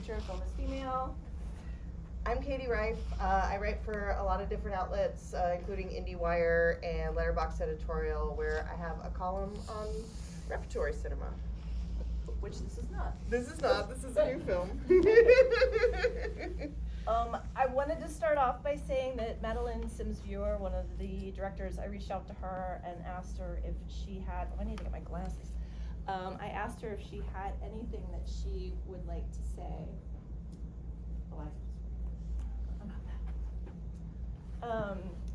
feature film is female. I'm Katie Rife. I write for a lot of different outlets, including IndieWire and Letterboxd Editorial, where I have a column on repertory cinema. Which this is not. This is not. This is a new film. I wanted to start off by saying that Madeleine Sims-Viewer, one of the directors, I reached out to her and asked her if she had, I need to get my glasses. I asked her if she had anything that she would like to say.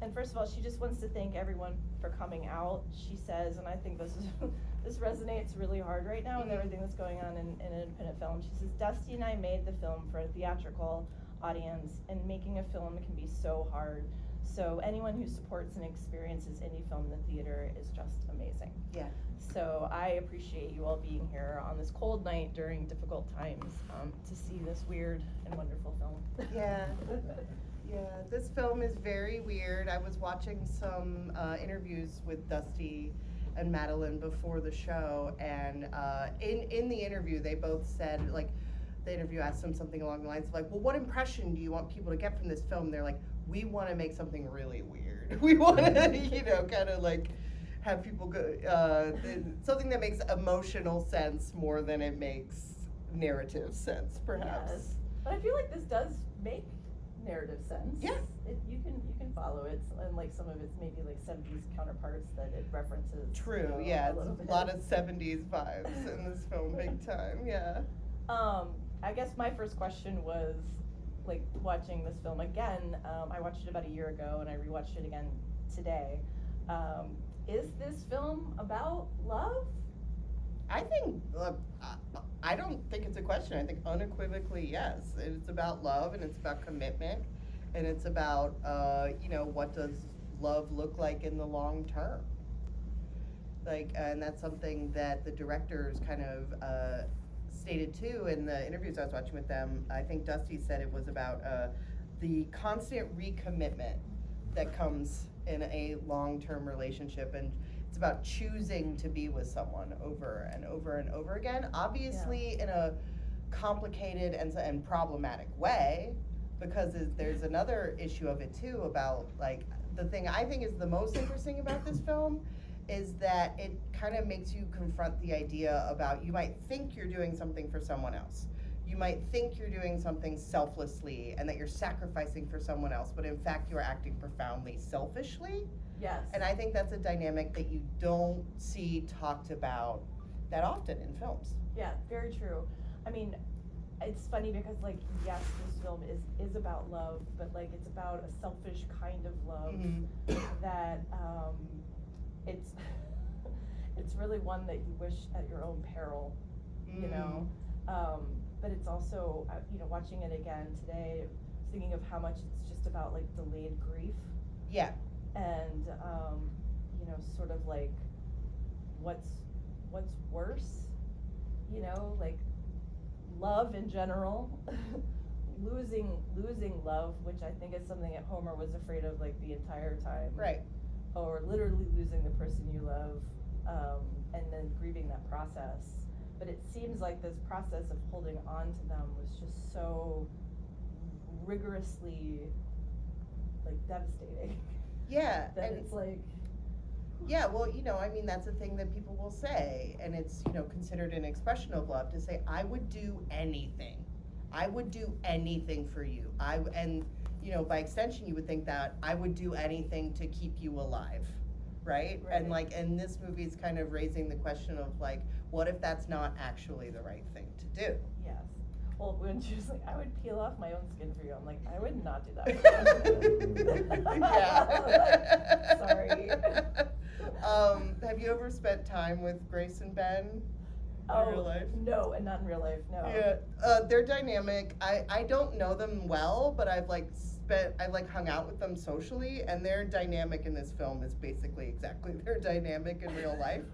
And first of all, she just wants to thank everyone for coming out. She says, and I think this is this resonates really hard right now with everything that's going on in independent film. She says, Dusty and I made the film for a theatrical audience, and making a film can be so hard. So anyone who supports and experiences indie film in the theater is just amazing. Yeah. So I appreciate you all being here on this cold night during difficult times to see this weird and wonderful film. Yeah. Yeah, this film is very weird. I was watching some interviews with Dusty and Madeleine before the show, and in the interview, they both said, like, the interview asked them something along the lines of, like, well, what impression do you want people to get from this film? They're like, we want to make something really weird. We want to, you know, kind of like have people go, something that makes emotional sense more than it makes narrative sense, perhaps. Yes. But I feel like this does make narrative sense. Yeah. You can follow it, and like some of it's maybe like 70s counterparts that it references. True, You know, yeah, a a lot of 70s vibes in this film, big time, yeah. I guess my first question was, like, watching this film again, I watched it about a year ago and I rewatched it again today. Is this film about love? I think, I don't think it's a question. I think unequivocally, yes. It's about love, and it's about commitment, and it's about, you know, what does love look like in the long term? Like, and that's something that the directors kind of stated too in the interviews I was watching with them. I think Dusty said it was about the constant recommitment that comes in a long-term relationship, and it's about choosing to be with someone over and over and over again, obviously in a complicated and problematic way, because there's another issue of it too about, like, the thing I think is the most interesting about this film is that it kind of makes you confront the idea about, you might think you're doing something for someone else. You might think you're doing something selflessly and that you're sacrificing for someone else, but in fact you're acting profoundly selfishly. Yes. And I think that's a dynamic that you don't see talked about that often in films. Yeah, very true. I mean, it's funny because, like, yes, this film is about love, but, like, it's about a selfish kind of love that it's really one that you wish at your own peril, you know. But it's also, you know, watching it again today, thinking of how much it's just about, like, delayed grief. Yeah. And you know, sort of like what's worse, you know, like love in general, losing love, which I think is something that Homer was afraid of, like, the entire time. Right. Or literally losing the person you love, and then grieving that process. But it seems like this process of holding on to them was just so rigorously, like, devastating. Yeah. That it's like, yeah, well, you know, I mean, that's a thing that people will say, and it's, you know, considered an expression of love to say, I would do anything. I would do anything for you. And, you know, by extension, you would think that I would do anything to keep you alive, right? And, like, and this movie is kind of raising the question of, like, what if that's not actually the right thing to do? yes. Well, when she was like, I would peel off my own skin for you, I'm like, I would not do that for you. Yeah. Sorry. Have you ever spent time with Grace and Ben in real life? No, and not in real life, no. Yeah, they're dynamic. I don't know them well, but I've, like, like hung out with them socially, and their dynamic in this film is basically exactly their dynamic in real life.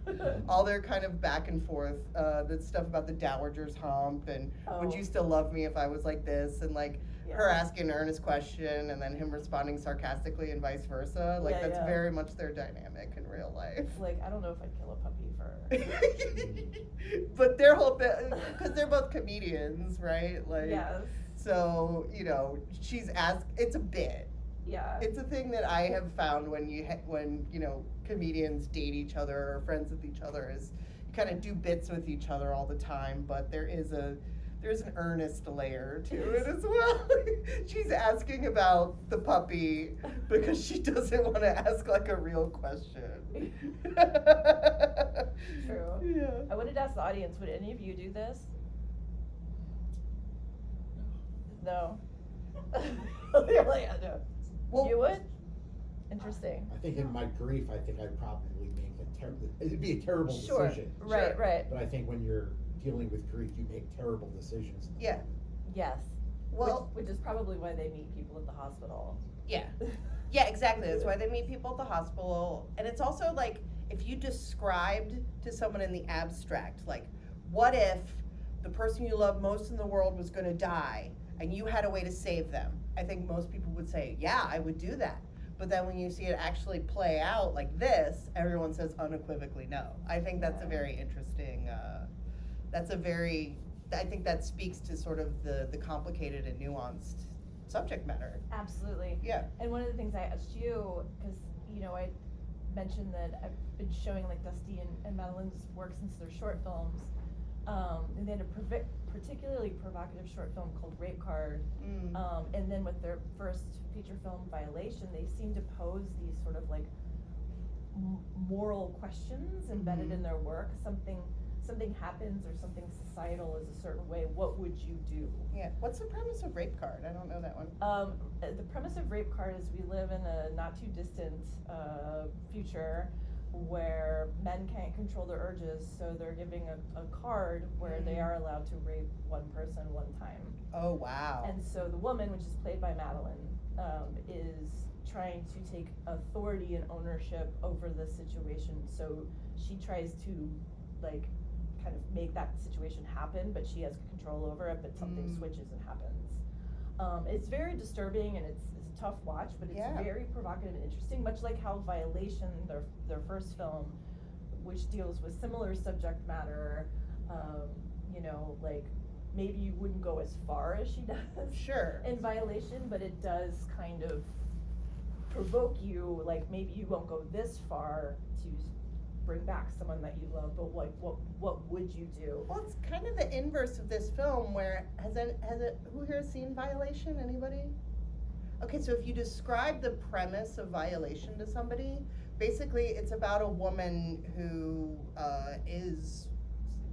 All their kind of back and forth, the stuff about the dowager's hump and would you still love me if I was like this, and like her asking an earnest question and then him responding sarcastically and vice versa. Like that's very much their dynamic in real life. Like, I don't know if I'd kill a puppy for. But their whole thing, because they're both comedians, right? Like, Yes. so, you know, it's a bit. Yeah. It's a thing that I have found when you know, comedians date each other or are friends with each other, is you kind of do bits with each other all the time, but there's an earnest layer to it as well. She's asking about the puppy because she doesn't want to ask like a real question. True. Yeah. I wanted to ask the audience, would any of you do this? No. You're like, I know. Well, You would? Interesting. I think in my grief, I think I'd probably make it'd be a terrible Sure. decision. Right, Sure. right. But I think when you're dealing with grief, you make terrible decisions. Yeah. Yes. Well, which is probably why they meet people at the hospital. yeah. Yeah, exactly. That's why they meet people at the hospital. And it's also like, if you described to someone in the abstract, like, what if the person you love most in the world was going to die and you had a way to save them? I think most people would say, yeah, I would do that. But then when you see it actually play out like this, everyone says unequivocally no. I think that's a very interesting, I think that speaks to sort of the complicated and nuanced subject matter. Absolutely. Yeah. And one of the things I asked you, because, you know, I mentioned that I've been showing like Dusty and Madeleine's work since their short films. And they had a particularly provocative short film called Rape Card. And then with their first feature film, Violation, they seem to pose these sort of like moral questions embedded in their work. Something happens or something societal is a certain way, what would you do? Yeah. What's the premise of Rape Card? I don't know that one. The premise of Rape Card is we live in a not too distant future where men can't control their urges, so they're giving a card where they are allowed to rape one person one time. Oh, wow. And so the woman, which is played by Madeleine, is trying to take authority and ownership over the situation. So she tries to like kind of make that situation happen, but she has control over it, but something switches and happens. It's very disturbing and it's a tough watch, but it's very provocative and interesting, much like how Violation, their first film, which deals with similar subject matter, you know, like maybe you wouldn't go as far as she does Sure. in Violation, but it does kind of provoke you, like maybe you won't go this far to bring back someone that you love, but like what would you do? Well, it's kind of the inverse of this film where, who here has seen Violation? Anybody? Okay, so if you describe the premise of Violation to somebody, basically it's about a woman who is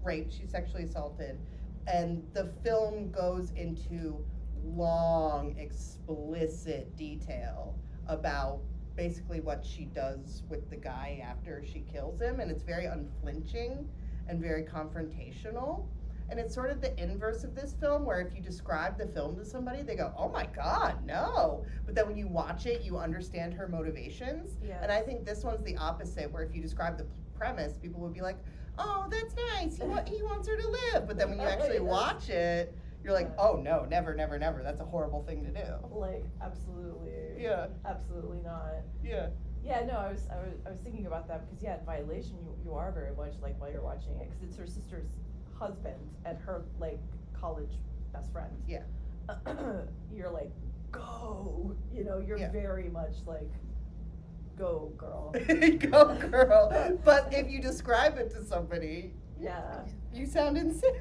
raped, she's sexually assaulted, and the film goes into long, explicit detail about basically what she does with the guy after she kills him, and it's very unflinching and very confrontational. And it's sort of the inverse of this film, where if you describe the film to somebody, they go, oh my God, no. But then when you watch it, you understand her motivations. Yes. And I think this one's the opposite, where if you describe the premise, people would be like, oh, that's nice, he wants her to live. But then when you actually watch it, you're like, oh no, never, never, never. That's a horrible thing to do. Like, absolutely. Yeah. Absolutely not. Yeah. Yeah, no, I was thinking about that because in Violation, you are very much like while you're watching it, because it's her sister's husband and her like college best friend. Yeah. You're like, go, you know, you're very much like, go girl. Go girl. But if you describe it to somebody, you sound insane.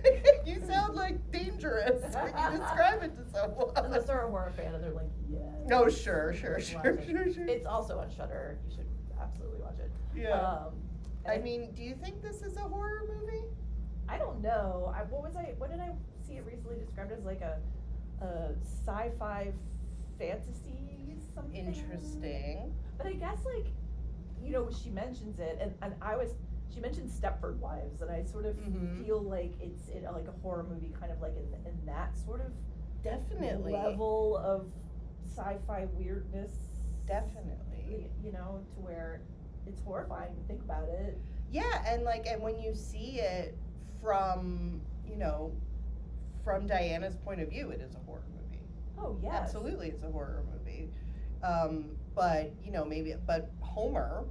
You sound like dangerous when you describe it to someone. Unless they're a horror fan and they're like, yeah. Oh, sure. It's also on Shudder. You should absolutely watch it. Yeah. I mean, do you think this is a horror movie? I don't know. What did I see it recently described as, like a sci-fi fantasy something? Interesting. But I guess, like, you know, she mentions it, and she mentioned Stepford Wives, and I sort of feel like it's like a horror movie, kind of like in that sort of definitely level of sci-fi weirdness. Definitely. You know, to where it's horrifying to think about it. Yeah, and when you see it from, you know, from Diana's point of view, it is a horror movie. Oh, yes. Absolutely, it's a horror movie. But, you know, but Homer,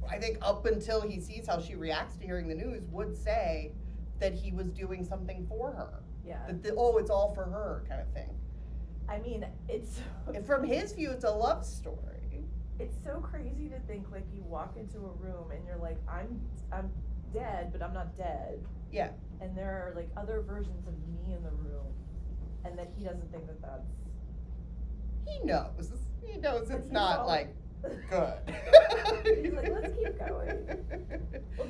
I think up until he sees how she reacts to hearing the news, would say that he was doing something for her. Yeah. Oh, it's all for her kind of thing. I mean, it's And from his view, it's a love story. it's so crazy to think, like, you walk into a room and you're like, I'm dead, but I'm not dead. Yeah. And there are, like, other versions of me in the room, and that he doesn't think that that's... He knows. He knows But it's he's not, all- like, good. He's like, let's keep going. Well,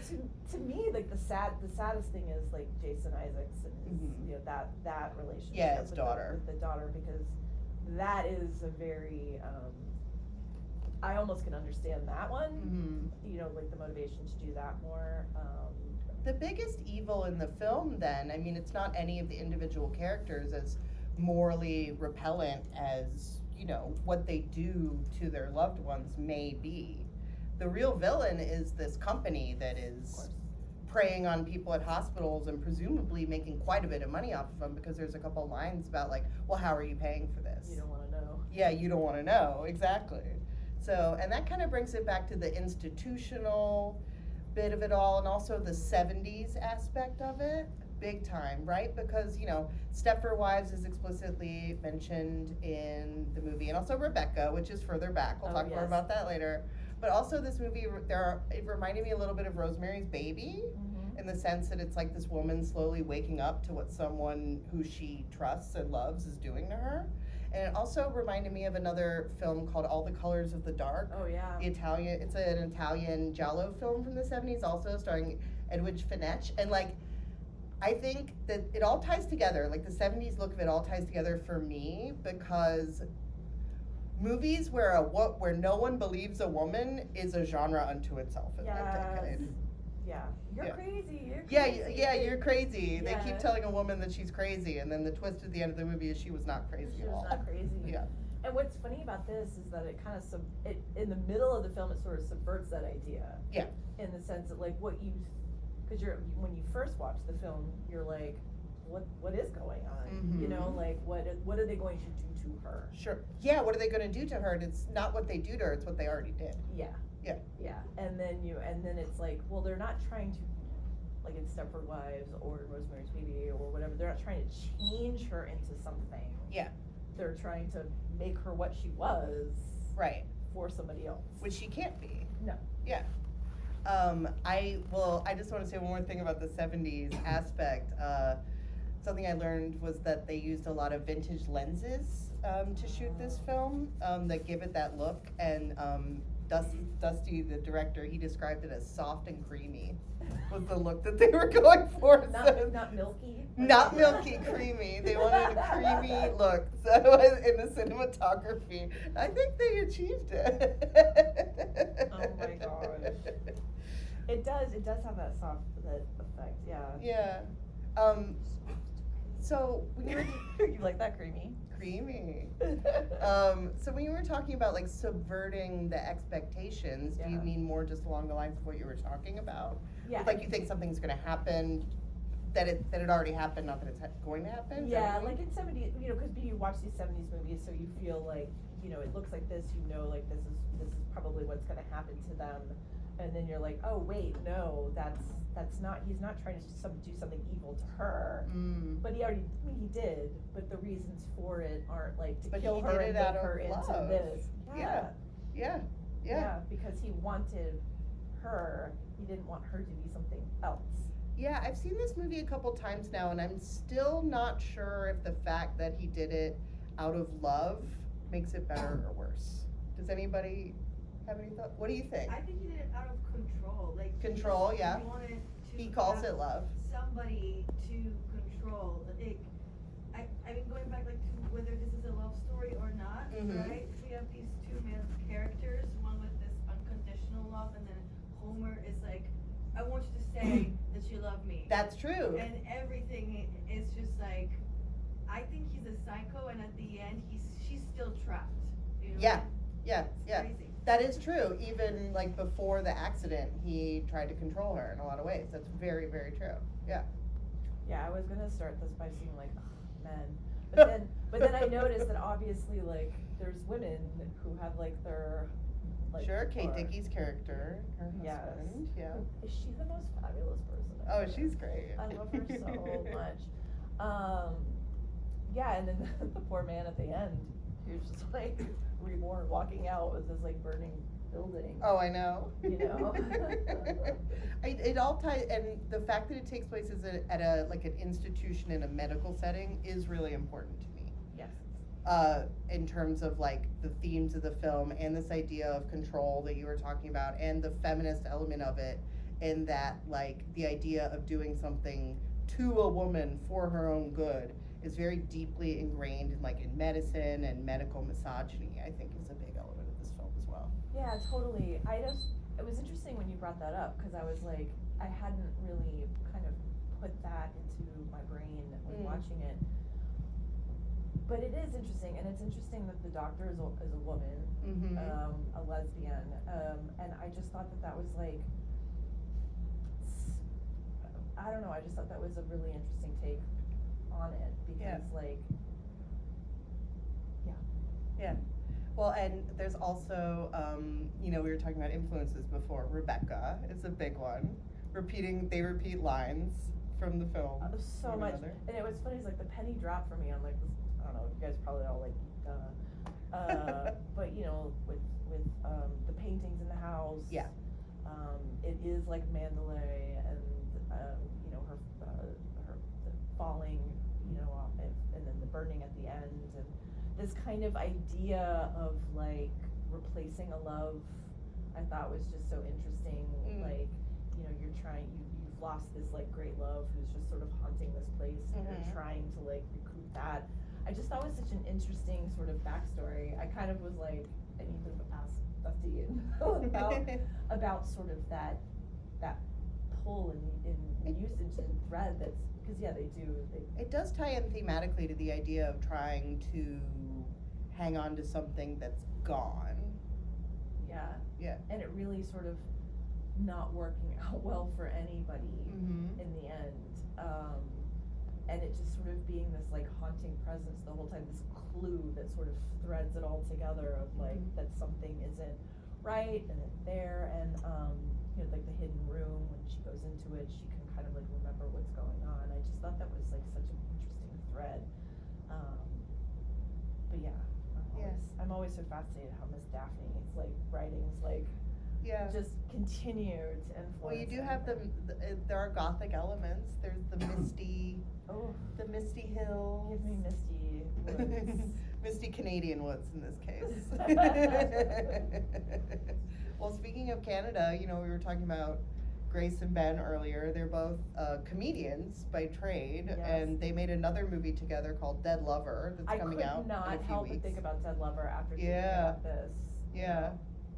to me, like, the saddest thing is, like, Jason Isaacs and his, Mhm. you know, that relationship. Yeah, his with daughter. With the daughter, because that is a very, I almost can understand that one. Mhm. You know, like, the motivation to do that more. The biggest evil in the film, then, I mean, it's not any of the individual characters as morally repellent as, you know, what they do to their loved ones may be. The real villain is this company that is preying on people at hospitals and presumably making quite a bit of money off of them, because there's a couple lines about, like, well, how are you paying for this? You don't want to know. Yeah, you don't want to know, exactly. So, and that kind of brings it back to the institutional bit of it all, and also the 70s aspect of it, big time, right? Because, you know, Stepford Wives is explicitly mentioned in the movie, and also Rebecca, which is further back. We'll Oh, talk more yes. about that later. But also this movie, it reminded me a little bit of Rosemary's Baby, Mm-hmm. in the sense that it's like this woman slowly waking up to what someone who she trusts and loves is doing to her. And it also reminded me of another film called All the Colors of the Dark. Oh, yeah. It's an Italian giallo film from the 70s, also starring Edwidge Finch. And, like, I think that it all ties together. Like, the 70s look of it all ties together for me, because movies where no one believes a woman is a genre unto itself in that decade. Yeah. You're Yeah. crazy. You're Yeah, crazy. yeah, you're crazy. They Yeah. keep telling a woman that she's crazy, and then the twist at the end of the movie is she was not crazy She at was all. not crazy. Yeah. And what's funny about this is that it kind of in the middle of the film, it sort of subverts that idea. Yeah. In the sense that, like, when you first watch the film, you're like, what is going on? You know, Mhm. like, what are they going to do to her? Sure. Yeah, what are they going to do to her? And it's not what they do to her, it's what they already did. Yeah. Yeah. Yeah. And then it's like, well, they're not trying to, like in Stepford Wives or Rosemary's Baby or whatever, they're not trying to change her into something. Yeah. They're trying to make her what she was Right. for somebody else. Which she can't be. No. Yeah. I just want to say one more thing about the 70s aspect. Something I learned was that they used a lot of vintage lenses to shoot this film that give it that look. And Dusty, the director, he described it as soft and creamy was the look that they were going for. So- Not milky. Not milky, creamy. They wanted a creamy look. So in the cinematography, I think they achieved it. Oh my gosh. It does have that effect, yeah. Yeah. So when you were You like that creamy? creamy. So when you were talking about, like, subverting the expectations, do you Yeah. mean more just along the lines of what you were talking about? Yeah. Like, you think something's gonna happen, that it already happened, not that it's going to happen? Is that Yeah, what you like mean? in 70s, you know, because you watch these 70s movies, so you feel like, you know, it looks like this, you know, like this is probably what's gonna happen to them, and then you're like, oh wait, no, that's not, he's not trying to do something evil to her, but he did, but the reasons for it aren't like to But kill he her did and it out make of her into love. this. Yeah. Because he wanted her, he didn't want her to be something else. Yeah, I've seen this movie a couple times now, and I'm still not sure if the fact that he did it out of love makes it better or worse. Does anybody have any thought? What do you think? I think he did it out of control, like Control, yeah. He wanted to He calls have it love. somebody to control. Like, I mean, going back like to whether this is a love story or not, Mhm. right? We have these two male characters, one with this unconditional love, and then Homer is like, I want you to say that you love me. That's true. And everything is just like, I think he's a psycho, and at the end, she she's still trapped. You know? Yeah, yeah, It's yeah. crazy. That is true. Even like before the accident, he tried to control her in a lot of ways. That's very, very true. Yeah. Yeah, I was gonna start this by saying like, ugh, men, but then I noticed that obviously like there's women who have like their like. Sure, Kate or- Dickie's character, her Yes. husband. Yeah. Is she the most fabulous person? Oh, ever? she's great. I love her so much. Yeah, and then the poor man at the end, he was just like reborn, walking out with this like burning building. Oh, I know. You know? It all ties, and the fact that it takes place is at a like an institution in a medical setting is really important to me. Yes. In terms of like the themes of the film and this idea of control that you were talking about and the feminist element of it, and that like the idea of doing something to a woman for her own good is very deeply ingrained in like in medicine and medical misogyny, I think is a big element of this film as well. Yeah, totally. It was interesting when you brought that up, because I was like, I hadn't really kind of put that into my brain when watching it. But it is interesting, and it's interesting that the doctor is a woman, Mm-hmm. a lesbian, and I just thought that was like, I don't know, I just thought that was a really interesting take on it, because like, Yeah. Well, and there's also, you know, we were talking about influences before. Rebecca is a big one. They repeat lines from the film. so one much, another. and it was funny, it's like the penny dropped for me on like this, I don't know, you guys probably all like, but you know, with the paintings in the house. Yeah. It is like Mandalay, and you know, her the falling, you know, off and then the burning at the end, and this kind of idea of like replacing a love, I thought was just so interesting. Like, you know, you've lost this like great love who's just sort of haunting this place, and you're trying to like recoup that. I just thought it was such an interesting sort of backstory. I kind of was like, I need to ask Dusty about sort of that pull in usage and thread that's, because they do. It does tie in thematically to the idea of trying to hang on to something that's gone. Yeah. Yeah. And it really sort of not working out well for anybody Mm-hmm. in the end. And it just sort of being this like haunting presence the whole time, this clue that sort of threads it all together of like that something isn't right and it's there, and you know, like the hidden room, when she goes into it, she can kind of like remember what's going on. I just thought that was like such an interesting thread. But yeah, I'm always so fascinated how Miss Daphne's like writings like Yeah. just continue to influence. Well, you do have there are gothic elements. There's the Misty Hills. Give me Misty Woods. Misty Canadian woods in this case. Well, speaking of Canada, you know, we were talking about Grace and Ben earlier. They're both comedians by trade, Yes. and they made another movie together called Dead Lover that's coming out in a I could not few help weeks. but think about Dead Lover after thinking Yeah. about this. Yeah.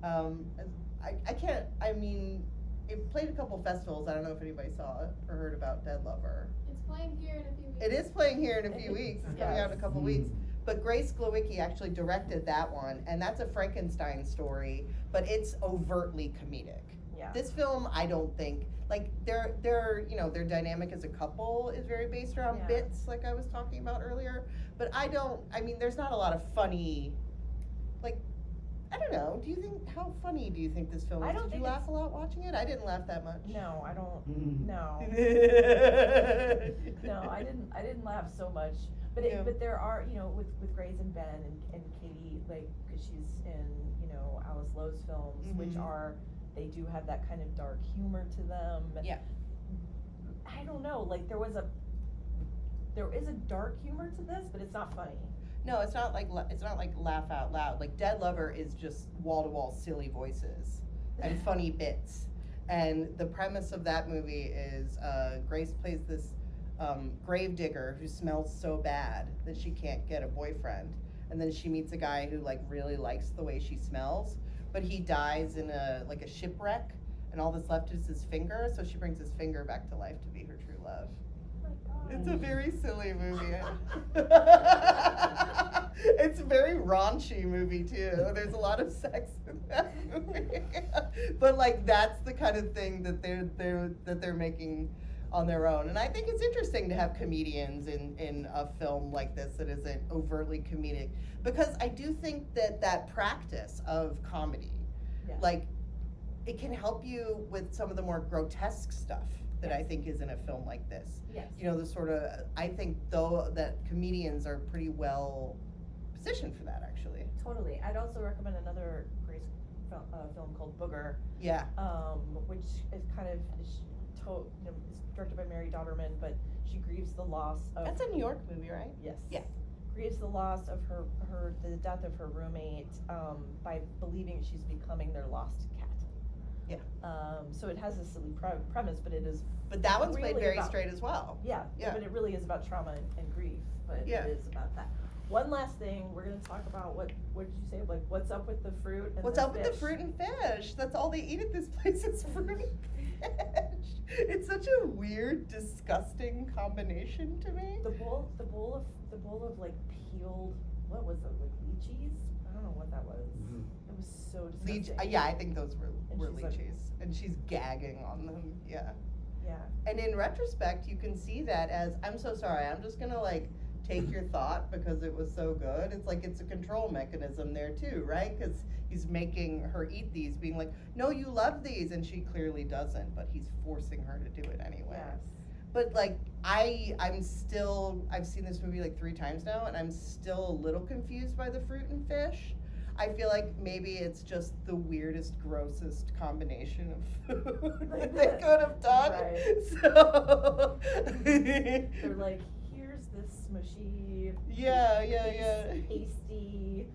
I can't, I mean, it played a couple festivals. I don't know if anybody saw it or heard about Dead Lover. It's playing here in a few weeks. It is playing here in a few weeks. It's coming out in a couple weeks. But Grace Glowicki actually directed that one, and that's a Frankenstein story, but it's overtly comedic. Yeah. This film, I don't think, like, their dynamic as a couple is very based around Yeah. bits, like I was talking about earlier. But I mean, there's not a lot of funny, like, I don't know. How funny do you think this film is? I don't Did you think laugh a lot watching it? I didn't laugh that much. No, I don't. No. No, I didn't laugh so much. But Yeah. but there are, you know, with Grace and Ben and Katie, like, because she's in, you know, Alice Lowe's films, which they do have that kind of dark humor to them. Yeah. I don't know, like there is a dark humor to this, but it's not funny. No, it's not like laugh out loud. Like Dead Lover is just wall to wall silly voices and funny bits. And the premise of that movie is Grace plays this gravedigger who smells so bad that she can't get a boyfriend, and then she meets a guy who like really likes the way she smells, but he dies in a shipwreck, and all that's left is his finger. So she brings his finger back to life to be her true love. Oh my God. It's a very silly movie. It's a very raunchy movie too. There's a lot of sex in that movie. But like that's the kind of thing that they're making on their own. And I think it's interesting to have comedians in a film like this that isn't overtly comedic, because I do think that practice of comedy, like, it can help you with some of the more grotesque stuff that I think is in a film like this. Yes. You know, the sort of, I think though that comedians are pretty well positioned for that, actually. Totally. I'd also recommend another Grace film called Booger. Yeah. Which is kind of is directed by Mary Dodderman, but she grieves the loss of. That's a New York movie, right? Yes. Yeah. Grieves the loss of the death of her roommate by believing she's becoming their lost cat. Yeah. So it has a silly premise, but it is. But that one's really played very about, straight as well. Yeah. Yeah. But it really is about trauma and grief. But Yeah. it is about that. One last thing, we're gonna talk about what did you say? Like, what's up with the fruit and What's the up with the fish? fruit and fish? That's all they eat at this place is fruit and fish. It's such a weird, disgusting combination to me. The bowl of like peeled, what was it, like lychees? I don't know what that was. Mhm. It was so disgusting. Yeah, I think those were And she's like- lychees. And she's gagging on them, yeah. Yeah. And in retrospect, you can see that as, I'm so sorry, I'm just gonna like take your thought because it was so good. It's like it's a control mechanism there too, right? Because he's making her eat these, being like, no, you love these, and she clearly doesn't, but he's forcing her to do it anyway. Yes. But like, I've seen this movie like 3 times now, and I'm still a little confused by the fruit and fish. I feel like maybe it's just the weirdest, grossest combination of food that they could have done. Right. So They're like, here's this smushy, yeah. pasty.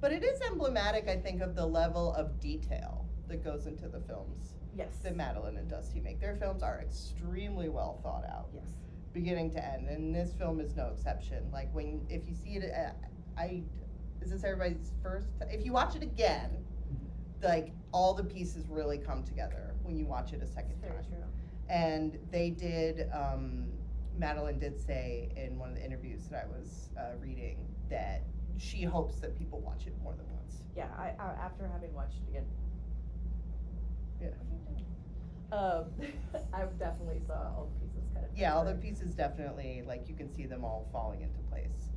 But it is emblematic, I think, of the level of detail that goes into the films Yes. that Madeleine and Dusty make. Their films are extremely well thought out, Yes. beginning to end, and this film is no exception. Like if you see it, is this everybody's first? If you watch it again, like all the pieces really come together when you watch it a second It's very time. true. And they did, Madeleine did say in one of the interviews that I was reading that she hopes that people watch it more than once. Yeah, I after having watched it again. Yeah. I definitely saw all the pieces kind of. Yeah, all the pieces definitely, like, you can see them all falling into place.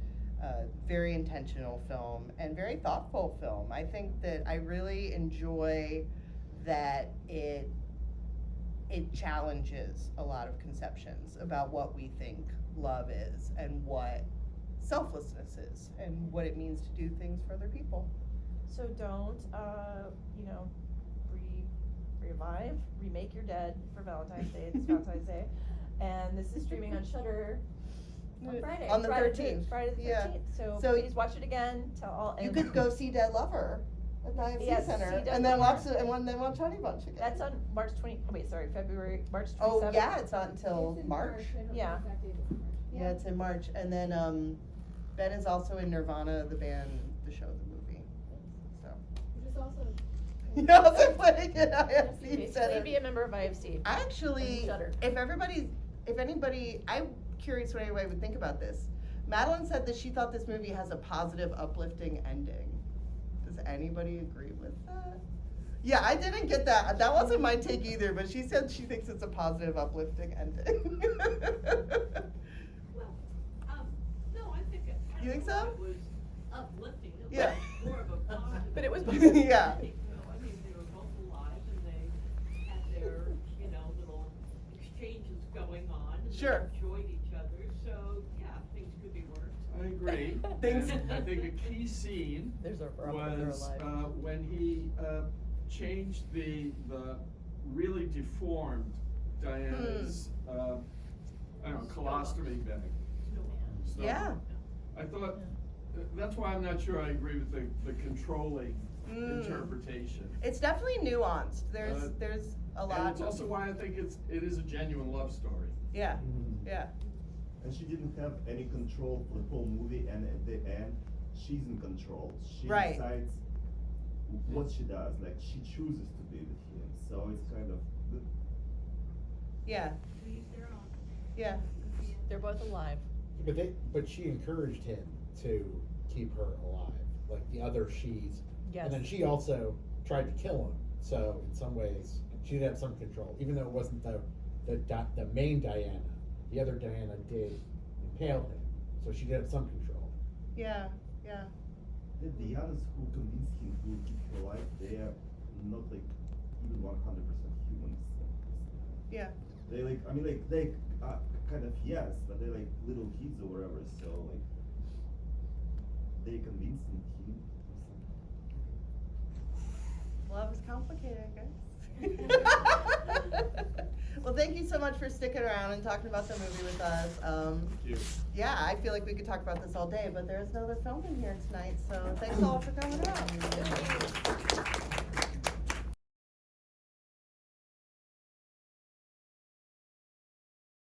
Very intentional film and very thoughtful film. I think that I really enjoy that it challenges a lot of conceptions about what we think love is and what selflessness is and what it means to do things for other people. So don't, remake your dead for Valentine's Day. It's Valentine's Day, and this is streaming on Shudder on Friday. On the Friday 13th. Friday the 13th. Yeah. So So please watch it again. Tell all. You and could go see Dead Lover at the IFC Yes, Center, see Dead and then Lover. watch it, and then watch Honeybunch again. That's on March 27th. March 27th. Oh yeah, it's not until It's in March. I don't know Yeah. exact date, it's in March. Yeah, it's in March, and then Ben is also in Nirvana, the band, the show, the movie. So Which is also. you also playing at IFC Basically, Center. be a member of IFC. Actually, And Shudder. if anybody, I'm curious what anybody would think about this. Madeleine said that she thought this movie has a positive, uplifting ending. Does anybody agree with that? Yeah, I didn't get that. That wasn't my take either, but she said she thinks it's a positive, uplifting ending. Well, no, I think it. You think so? It was uplifting. It was Yeah. more of a positive. But it was Yeah. ending, though. I mean, they were both alive and they had their, little exchanges going on. And Sure. They enjoyed each other, so, yeah, things could be worse. I agree. Things- And I think a key scene There's our was when he changed the really deformed Diana's colostomy bag. So Yeah. I thought that's why I'm not sure I agree with the controlling Mm. interpretation. It's definitely nuanced. There's a lot. And it's also why I think it is a genuine love story. Yeah, Mhm. yeah. And she didn't have any control for the whole movie, and at the end, she's in control. She Right. decides what she does. Like, she chooses to be with him. So it's kind of. Yeah, Leave their own. yeah. They're both alive. But she encouraged him to keep her alive. Like the other she's, Yes. and then she also tried to kill him. So in some ways, she did have some control, even though it wasn't the main Diana. The other Diana did impale him, so she did have some control. Yeah, yeah. The others who convinced him to keep her alive, they are not like even 100% humans. Yeah. They like, I mean, like they kind of yes, but they're like little kids or whatever. So like, they convinced him. Love is complicated, I guess. Well, thank you so much for sticking around and talking about the movie with us. Thank you. Yeah, I feel like we could talk about this all day, but there's no other film in here tonight, so thanks all for coming out.